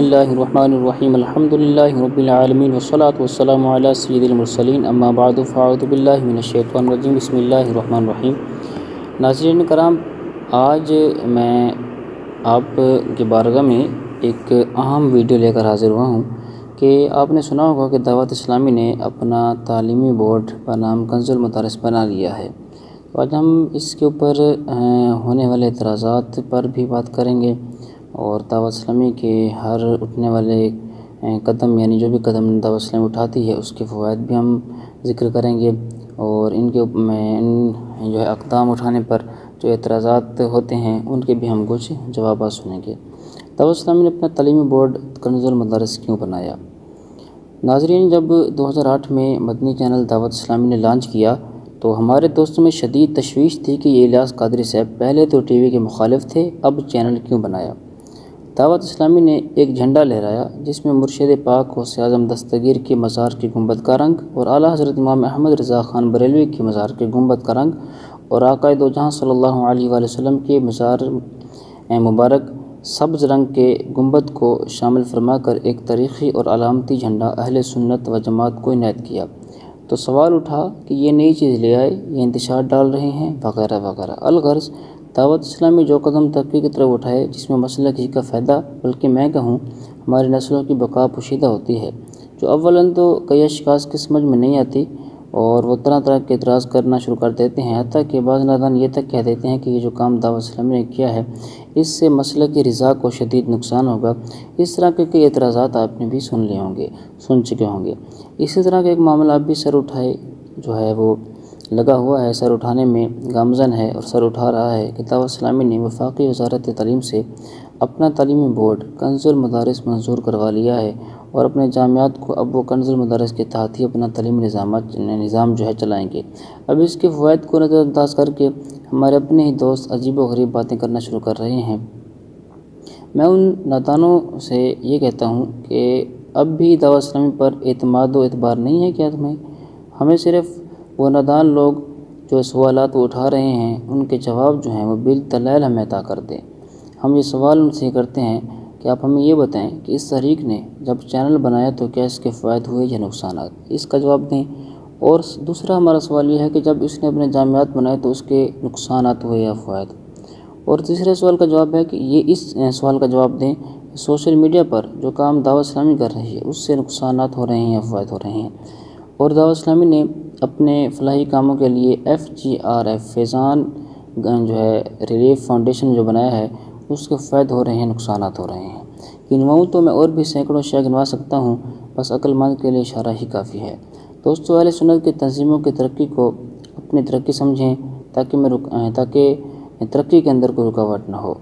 اللہ الرحمن الرحیم الحمد للہ رب العالمین والصلاة والسلام علی سید المرسلین اما بعد فاعوذ باللہ من الشیطان الرجیم بسم اللہ الرحمن الرحیم۔ ناظرین کرام، آج میں آپ کی بارگاہ میں ایک اہم ویڈیو لے کر حاضر ہوا ہوں کہ آپ نے سنا ہوگا کہ دعوت اسلامی نے اپنا تعلیمی بورڈ کا نام کنز المدارس بنا لیا ہے۔ آج ہم اس کے اوپر ہونے والے اعتراضات پر بھی بات کریں گے اور دعوت اسلامی کے ہر اٹھنے والے قدم، یعنی جو بھی قدم دعوت اسلامی اٹھاتی ہے اس کے فوائد بھی ہم ذکر کریں گے، اور ان جو ہے اقدام اٹھانے پر جو اعتراضات ہوتے ہیں ان کے بھی ہم کچھ جوابات سنیں گے۔ دعوت اسلامی نے اپنا تعلیمی بورڈ کنز المدارس کیوں بنایا؟ ناظرین، جب 2008 میں مدنی چینل دعوت اسلامی نے لانچ کیا تو ہمارے دوستوں میں شدید تشویش تھی کہ یہ الیاس قادری صاحب پہلے تو ٹی وی کے مخالف تھے، اب چینل کیوں بنایا؟ دعوت اسلامی نے ایک جھنڈا لہرایا جس میں مرشد پاک غوث اعظم دستگیر کے مزار کے گنبد کا رنگ اور اعلیٰ حضرت امام احمد رضا خان بریلوی کے مزار کے گنبد کا رنگ اور آقائے دو جہاں صلی اللہ علیہ وآلہ وسلم کے مزار مبارک سبز رنگ کے گنبد کو شامل فرما کر ایک تاریخی اور علامتی جھنڈا اہل سنت و جماعت کو عنایت کیا۔ تو سوال اٹھا کہ یہ نئی چیز لے آئے، یہ انتشار ڈال رہے ہیں وغیرہ وغیرہ۔ الغرض دعوت اسلامی جو قدم ترقی کی طرف اٹھائے جس میں مسئلہ کسی کا فائدہ بلکہ میں کہوں ہماری نسلوں کی بقا پوشیدہ ہوتی ہے، جو اولاً تو کئی اشخاص کی سمجھ میں نہیں آتی اور وہ طرح طرح کے اعتراض کرنا شروع کر دیتے ہیں، حتیٰ کہ بعض نادان یہ تک کہہ دیتے ہیں کہ یہ جو کام دعوت اسلامی نے کیا ہے اس سے مسئلہ کی رضا کو شدید نقصان ہوگا۔ اس طرح کے کئی اعتراضات آپ نے بھی سن چکے ہوں گے۔ اسی طرح کا ایک معاملہ آپ بھی سر اٹھائے جو ہے وہ لگا ہوا ہے، سر اٹھانے میں گامزن ہے اور سر اٹھا رہا ہے کہ دعوت اسلامی نے وفاقی وزارت تعلیم سے اپنا تعلیمی بورڈ کنز المدارس منظور کروا لیا ہے اور اپنے جامعات کو اب وہ کنز المدارس کے تحت ہی اپنا تعلیمی نظام جو ہے چلائیں گے۔ اب اس کے فوائد کو نظر انداز کر کے ہمارے اپنے ہی دوست عجیب و غریب باتیں کرنا شروع کر رہے ہیں۔ میں ان نادانوں سے یہ کہتا ہوں کہ اب بھی دعوت اسلامی پر اعتماد و اعتبار نہیں ہے کیا تمہیں؟ ہمیں صرف وہ نادان لوگ جو سوالات وہ اٹھا رہے ہیں ان کے جواب جو ہیں وہ بالدلائل ہمیں عطا کر دیں۔ ہم یہ سوال ان سے کرتے ہیں کہ آپ ہمیں یہ بتائیں کہ اس تحریک نے جب چینل بنایا تو کیا اس کے فوائد ہوئے یا نقصانات، اس کا جواب دیں۔ اور دوسرا ہمارا سوال یہ ہے کہ جب اس نے اپنے جامعات بنائے تو اس کے نقصانات ہوئے یا فوائد۔ اور تیسرے سوال کا جواب ہے کہ یہ اس سوال کا جواب دیں کہ سوشل میڈیا پر جو کام دعوت اسلامی کر رہی ہے اس سے نقصانات ہو رہے ہیں یا فوائد ہو رہے ہیں۔ اور دعوت اسلامی نے اپنے فلاحی کاموں کے لیے FGRF فیضان جو ہے ریلیف فاؤنڈیشن جو بنایا ہے اس کے فوائد ہو رہے ہیں، نقصانات ہو رہے ہیں۔ گنواؤں تو میں اور بھی سینکڑوں شے گنوا سکتا ہوں، بس عقل مند کے لیے اشارہ ہی کافی ہے۔ دوستو، اہل سنت کی تنظیموں کی ترقی کو اپنی ترقی سمجھیں تاکہ ترقی کے اندر کوئی رکاوٹ نہ ہو۔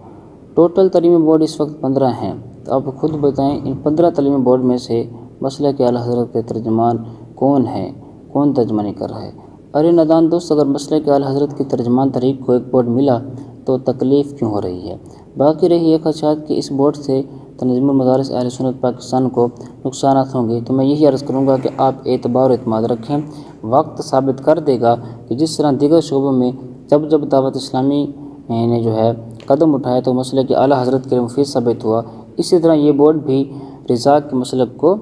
ٹوٹل تعلیمی بورڈ اس وقت 15 ہیں، تو آپ خود بتائیں ان 15 تعلیمی بورڈ میں سے مسئلہ کے اعلیٰ حضرت کے ترجمان کون ہیں؟ کون ترجمانی کر رہا ہے؟ ارے نادان دوست، اگر مسئلہ کے اعلیٰ حضرت کی ترجمان تحریک کو ایک بورڈ ملا تو تکلیف کیوں ہو رہی ہے؟ باقی رہی یہ خدشات کہ اس بورڈ سے تنظیم المدارس اہل سنت پاکستان کو نقصانات ہوں گے، تو میں یہی عرض کروں گا کہ آپ اعتبار و اعتماد رکھیں۔ وقت ثابت کر دے گا کہ جس طرح دیگر شعبوں میں جب دعوت اسلامی نے جو ہے قدم اٹھایا تو مسئلہ کے اعلیٰ حضرت کے لیے مفید ثابت ہوا، اسی طرح یہ بورڈ بھی رضا کے مسلک کو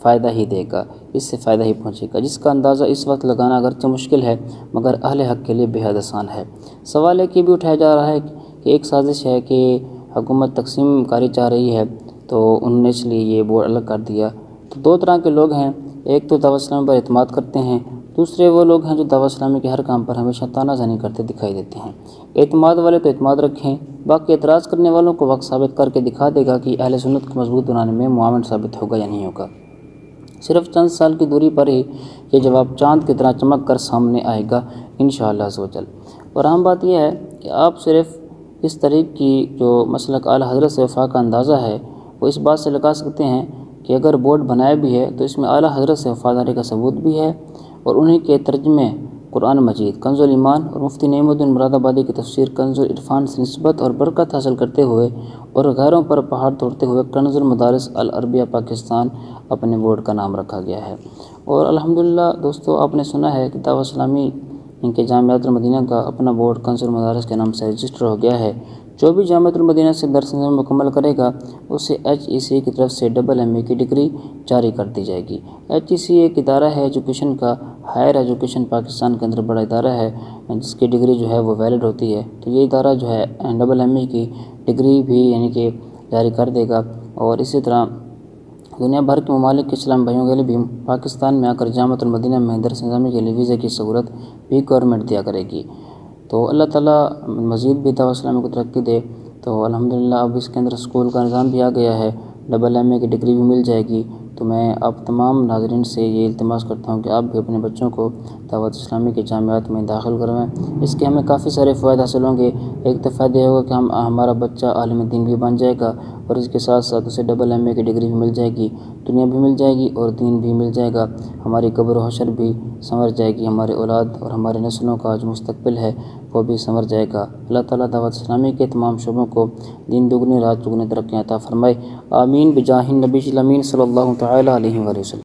فائدہ ہی دے گا، اس سے فائدہ ہی پہنچے گا، جس کا اندازہ اس وقت لگانا اگرچہ مشکل ہے مگر اہل حق کے لیے بے حد آسان ہے۔ سوال ایک یہ بھی اٹھایا جا رہا ہے کہ ایک سازش ہے کہ حکومت تقسیم کاری چاہ رہی ہے تو انہوں نے اس لیے یہ بورڈ الگ کر دیا۔ تو دو طرح کے لوگ ہیں، ایک تو دعوت اسلامی پر اعتماد کرتے ہیں، دوسرے وہ لوگ ہیں جو دعوت اسلامی کے ہر کام پر ہمیشہ تانا زنی کرتے دکھائی دیتے ہیں۔ اعتماد والے تو اعتماد رکھیں، باقی اعتراض کرنے والوں کو وقت ثابت کر کے دکھا دے گا کہ اہل سنت کو مضبوط بنانے میں معاون ثابت ہوگا یا نہیں ہوگا۔ صرف چند سال کی دوری پر ہی یہ جواب چاند کی طرح چمک کر سامنے آئے گا انشاءاللہ عز و جل۔ اور اہم بات یہ ہے کہ آپ صرف اس طریق کی جو مسلک اعلیٰ حضرت سے وفا کا اندازہ ہے وہ اس بات سے لگا سکتے ہیں کہ اگر بورڈ بنایا بھی ہے تو اس میں اعلیٰ حضرت سے وفاداری کا ثبوت بھی ہے، اور انہیں کے ترجمے قرآن مجید کنز الایمان اور مفتی نعیم الدین مراد آبادی کی تفسیر کنز العرفان سے نسبت اور برکت حاصل کرتے ہوئے اور غیروں پر پہاڑ توڑتے ہوئے کنز المدارس العربیہ پاکستان اپنے بورڈ کا نام رکھا گیا ہے۔ اور الحمدللہ دوستو، آپ نے سنا ہے کہ دعوت اسلامی ان کے جامعات المدینہ کا اپنا بورڈ کنز المدارس کے نام سے رجسٹر ہو گیا ہے، جو بھی جامعۃ المدینہ سے درس نظام مکمل کرے گا اسے HEC کی طرف سے MA کی ڈگری جاری کر دی جائے گی۔ HEC ایک ادارہ ہے ایجوکیشن کا، ہائر ایجوکیشن پاکستان کے اندر بڑا ادارہ ہے جس کی ڈگری جو ہے وہ ویلڈ ہوتی ہے۔ تو یہ ادارہ جو ہے MA کی ڈگری بھی یعنی کہ جاری کر دے گا، اور اسی طرح دنیا بھر کے ممالک کے اسلام بھائیوں کے لیے بھی پاکستان میں آ کر جامعۃ المدینہ میں درس نظامی کے لیے ویزے کی سہولت بھی گورنمنٹ دیا کرے گی۔ تو اللہ تعالیٰ مزید بھی دعوت اسلامی کو ترقی دے۔ تو الحمدللہ اب اس کے اندر اسکول کا نظام بھی آ گیا ہے، MA کی ڈگری بھی مل جائے گی۔ تو میں اب تمام ناظرین سے یہ التماس کرتا ہوں کہ آپ بھی اپنے بچوں کو دعوت اسلامی کے جامعات میں داخل کروائیں۔ اس کے ہمیں کافی سارے فوائد حاصل ہوں گے۔ ایک تو فائدہ یہ ہوگا کہ ہمارا بچہ عالم دین بھی بن جائے گا، اور اس کے ساتھ ساتھ اسے MA کی ڈگری بھی مل جائے گی، دنیا بھی مل جائے گی اور دین بھی مل جائے گا۔ ہماری قبر و حشر بھی سنور جائے گی، ہمارے اولاد اور ہمارے نسلوں کا جو مستقبل ہے وہ بھی سنور جائے گا۔ اللہ تعالیٰ دعوت اسلامی کے تمام شعبوں کو دین دگنی رات چگنی ترقی عطا فرمائے، آمین بجاہ النبی الامین صلی اللہ تعالیٰ علیہ وآلہ وسلم۔